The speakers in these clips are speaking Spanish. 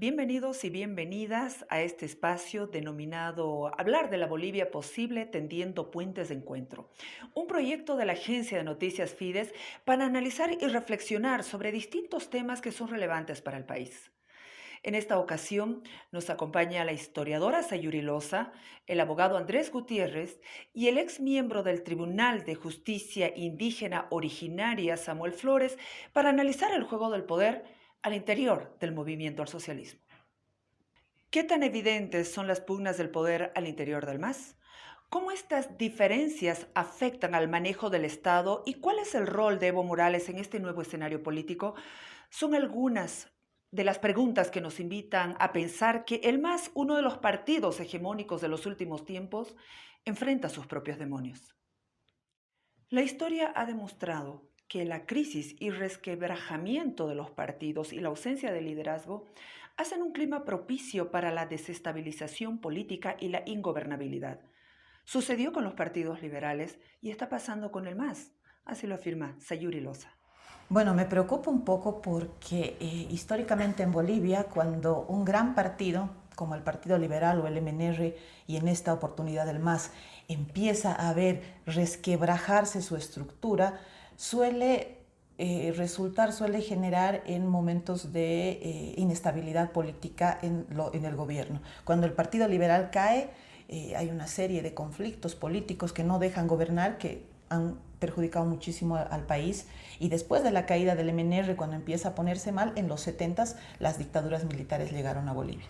Bienvenidos y bienvenidas a este espacio denominado Hablar de la Bolivia Posible tendiendo puentes de encuentro, un proyecto de la agencia de noticias Fides para analizar y reflexionar sobre distintos temas que son relevantes para el país. En esta ocasión nos acompaña la historiadora Sayuri Loza, el abogado Andrés Gutiérrez y el ex miembro del Tribunal de Justicia Indígena Originaria Samuel Flores para analizar el juego del poder al interior del movimiento al socialismo. ¿Qué tan evidentes son las pugnas del poder al interior del MAS? ¿Cómo estas diferencias afectan al manejo del Estado y cuál es el rol de Evo Morales en este nuevo escenario político? Son algunas de las preguntas que nos invitan a pensar que el MAS, uno de los partidos hegemónicos de los últimos tiempos, enfrenta sus propios demonios. La historia ha demostrado que la crisis y resquebrajamiento de los partidos y la ausencia de liderazgo hacen un clima propicio para la desestabilización política y la ingobernabilidad. Sucedió con los partidos liberales y está pasando con el MAS, así lo afirma Sayuri Loza. Bueno, me preocupa un poco porque históricamente en Bolivia, cuando un gran partido como el Partido Liberal o el MNR y en esta oportunidad el MAS empieza a ver resquebrajarse su estructura, suele generar en momentos de inestabilidad política en el gobierno. Cuando el Partido Liberal cae, hay una serie de conflictos políticos que no dejan gobernar, que han perjudicado muchísimo al país, y después de la caída del MNR, cuando empieza a ponerse mal, en los 70s las dictaduras militares llegaron a Bolivia.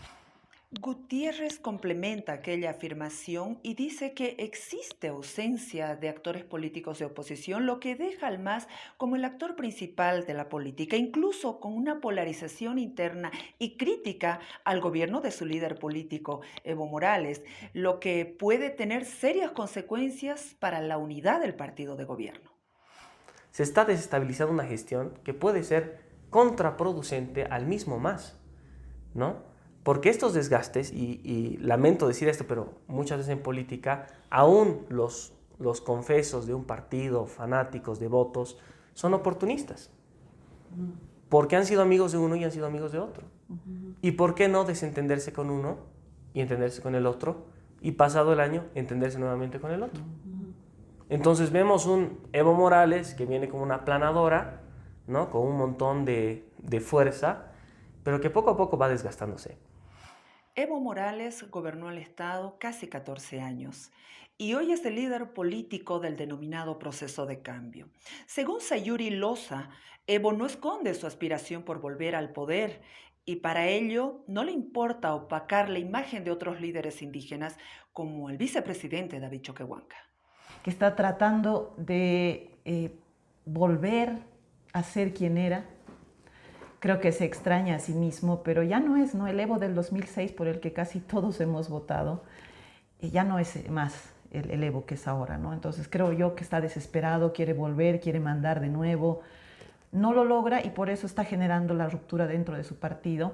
Gutiérrez complementa aquella afirmación y dice que existe ausencia de actores políticos de oposición, lo que deja al MAS como el actor principal de la política, incluso con una polarización interna y crítica al gobierno de su líder político, Evo Morales, lo que puede tener serias consecuencias para la unidad del partido de gobierno. Se está desestabilizando una gestión que puede ser contraproducente al mismo MAS, ¿no? Porque estos desgastes, y lamento decir esto, pero muchas veces en política, aún los confesos de un partido, fanáticos, devotos, son oportunistas. Porque han sido amigos de uno y han sido amigos de otro. ¿Y por qué no desentenderse con uno y entenderse con el otro? Y pasado el año, entenderse nuevamente con el otro. Entonces vemos un Evo Morales que viene como una aplanadora, ¿no? Con un montón de fuerza, pero que poco a poco va desgastándose. Evo Morales gobernó el Estado casi 14 años y hoy es el líder político del denominado proceso de cambio. Según Sayuri Loza, Evo no esconde su aspiración por volver al poder y para ello no le importa opacar la imagen de otros líderes indígenas como el vicepresidente David Choquehuanca. Que está tratando de volver a ser quien era. Creo que se extraña a sí mismo, pero ya no es, ¿no? El Evo del 2006 por el que casi todos hemos votado, ya no es más el Evo que es ahora, ¿no? Entonces creo yo que está desesperado, quiere volver, quiere mandar de nuevo, no lo logra y por eso está generando la ruptura dentro de su partido.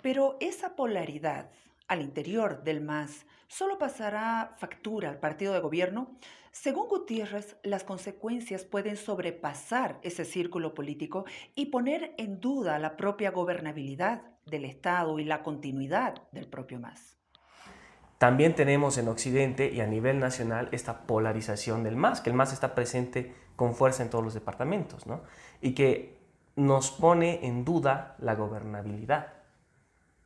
Pero esa polaridad al interior del MAS solo pasará factura al partido de gobierno. Según Gutiérrez, las consecuencias pueden sobrepasar ese círculo político y poner en duda la propia gobernabilidad del Estado y la continuidad del propio MAS. También tenemos en Occidente y a nivel nacional esta polarización del MAS, que el MAS está presente con fuerza en todos los departamentos, ¿no? Y que nos pone en duda la gobernabilidad,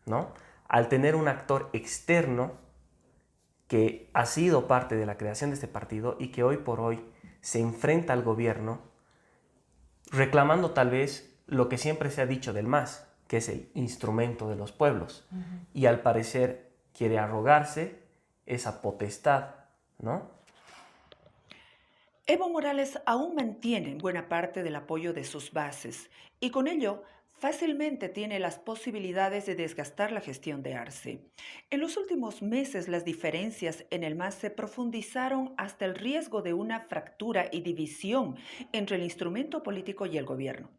¿no? Al tener un actor externo que ha sido parte de la creación de este partido y que hoy por hoy se enfrenta al gobierno reclamando tal vez lo que siempre se ha dicho del MAS, que es el instrumento de los pueblos, y al parecer quiere arrogarse esa potestad, ¿no? Evo Morales aún mantiene buena parte del apoyo de sus bases y con ello fácilmente tiene las posibilidades de desgastar la gestión de Arce. En los últimos meses las diferencias en el MAS se profundizaron hasta el riesgo de una fractura y división entre el instrumento político y el gobierno.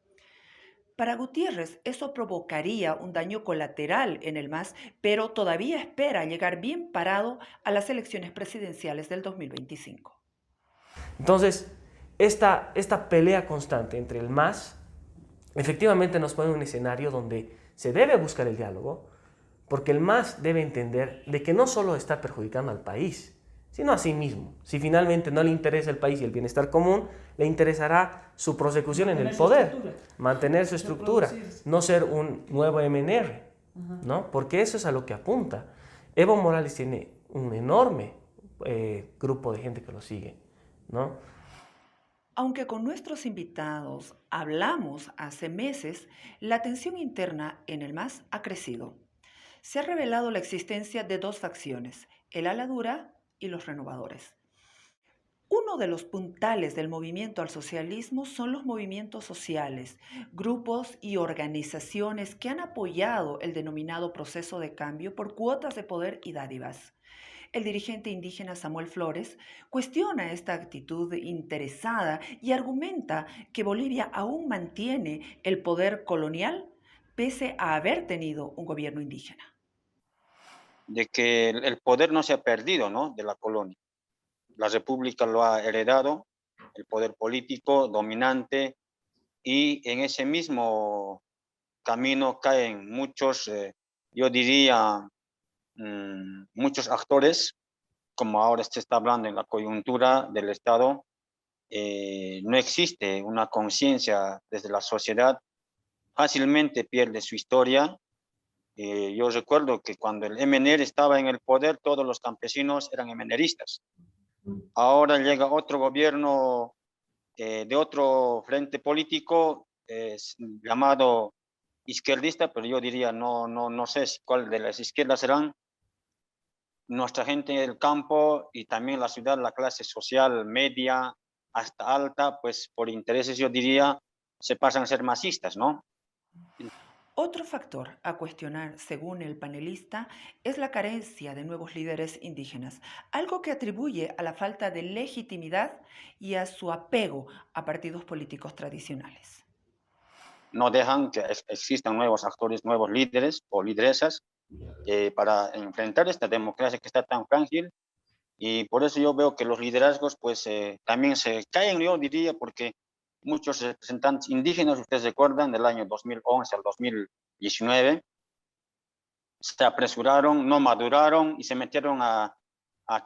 Para Gutiérrez, eso provocaría un daño colateral en el MAS, pero todavía espera llegar bien parado a las elecciones presidenciales del 2025. Entonces, esta pelea constante entre el MAS efectivamente nos pone en un escenario donde se debe buscar el diálogo, porque el MAS debe entender de que no solo está perjudicando al país, sino a sí mismo. Si finalmente no le interesa el país y el bienestar común, le interesará su prosecución en el poder, mantener su estructura, no ser un nuevo MNR, ¿no? Porque eso es a lo que apunta. Evo Morales tiene un enorme grupo de gente que lo sigue, ¿no? Aunque con nuestros invitados hablamos hace meses, la tensión interna en el MAS ha crecido. Se ha revelado la existencia de dos facciones, el ala dura y los renovadores. Uno de los puntales del movimiento al socialismo son los movimientos sociales, grupos y organizaciones que han apoyado el denominado proceso de cambio por cuotas de poder y dádivas. El dirigente indígena Samuel Flores cuestiona esta actitud interesada y argumenta que Bolivia aún mantiene el poder colonial pese a haber tenido un gobierno indígena. De que el poder no se ha perdido, ¿no? De la colonia. La república lo ha heredado, el poder político dominante, y en ese mismo camino caen muchos, yo diría, muchos actores, como ahora se está hablando en la coyuntura del Estado. No existe una conciencia desde la sociedad, fácilmente pierde su historia. Yo recuerdo que cuando el MNR estaba en el poder, todos los campesinos eran MNRistas. Ahora llega otro gobierno de otro frente político llamado izquierdista, pero yo diría, no sé cuál de las izquierdas serán. Nuestra gente del campo y también la ciudad, la clase social media hasta alta, pues por intereses yo diría, se pasan a ser masistas, ¿no? Otro factor a cuestionar, según el panelista, es la carencia de nuevos líderes indígenas, algo que atribuye a la falta de legitimidad y a su apego a partidos políticos tradicionales. No dejan que existan nuevos actores, nuevos líderes o lideresas para enfrentar esta democracia que está tan frágil, y por eso yo veo que los liderazgos pues también se caen, yo diría, porque muchos representantes indígenas, ustedes recuerdan, del año 2011 al 2019, se apresuraron, no maduraron y se metieron a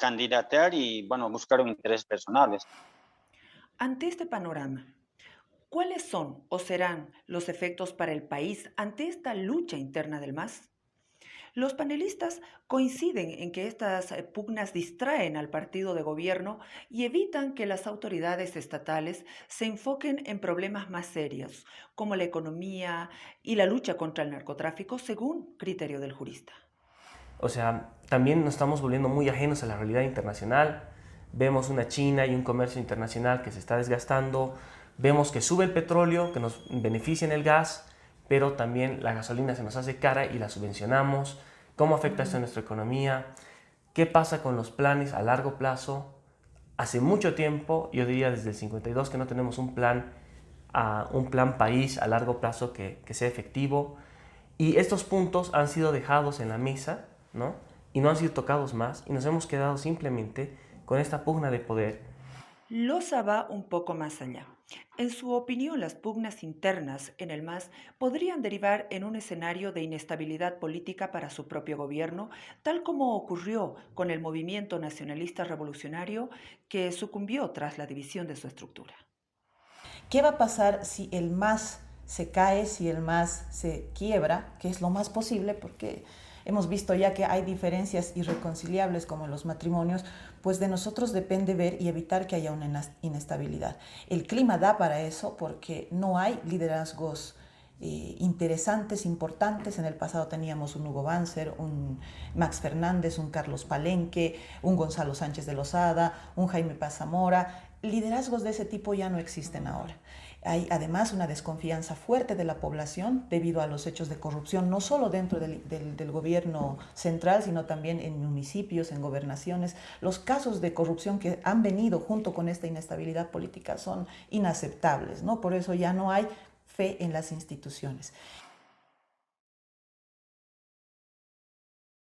candidatear y, bueno, buscaron intereses personales. Ante este panorama, ¿cuáles son o serán los efectos para el país ante esta lucha interna del MAS? Los panelistas coinciden en que estas pugnas distraen al partido de gobierno y evitan que las autoridades estatales se enfoquen en problemas más serios, como la economía y la lucha contra el narcotráfico, según criterio del jurista. O sea, también nos estamos volviendo muy ajenos a la realidad internacional. Vemos una China y un comercio internacional que se está desgastando. Vemos que sube el petróleo, que nos beneficia en el gas, pero también la gasolina se nos hace cara y la subvencionamos. ¿Cómo afecta esto a nuestra economía? ¿Qué pasa con los planes a largo plazo? Hace mucho tiempo, yo diría desde el 52, que no tenemos un plan país a largo plazo que sea efectivo. Y estos puntos han sido dejados en la mesa, ¿no? Y no han sido tocados más, y nos hemos quedado simplemente con esta pugna de poder. Loza va un poco más allá. En su opinión, las pugnas internas en el MAS podrían derivar en un escenario de inestabilidad política para su propio gobierno, tal como ocurrió con el movimiento nacionalista revolucionario que sucumbió tras la división de su estructura. ¿Qué va a pasar si el MAS se cae, si el MAS se quiebra? Que es lo más posible, porque hemos visto ya que hay diferencias irreconciliables como en los matrimonios, pues de nosotros depende ver y evitar que haya una inestabilidad. El clima da para eso porque no hay liderazgos interesantes, importantes. En el pasado teníamos un Hugo Banzer, un Max Fernández, un Carlos Palenque, un Gonzalo Sánchez de Lozada, un Jaime Paz Zamora. Liderazgos de ese tipo ya no existen ahora. Hay además una desconfianza fuerte de la población debido a los hechos de corrupción, no solo dentro del gobierno central, sino también en municipios, en gobernaciones. Los casos de corrupción que han venido junto con esta inestabilidad política son inaceptables, ¿no? Por eso ya no hay fe en las instituciones.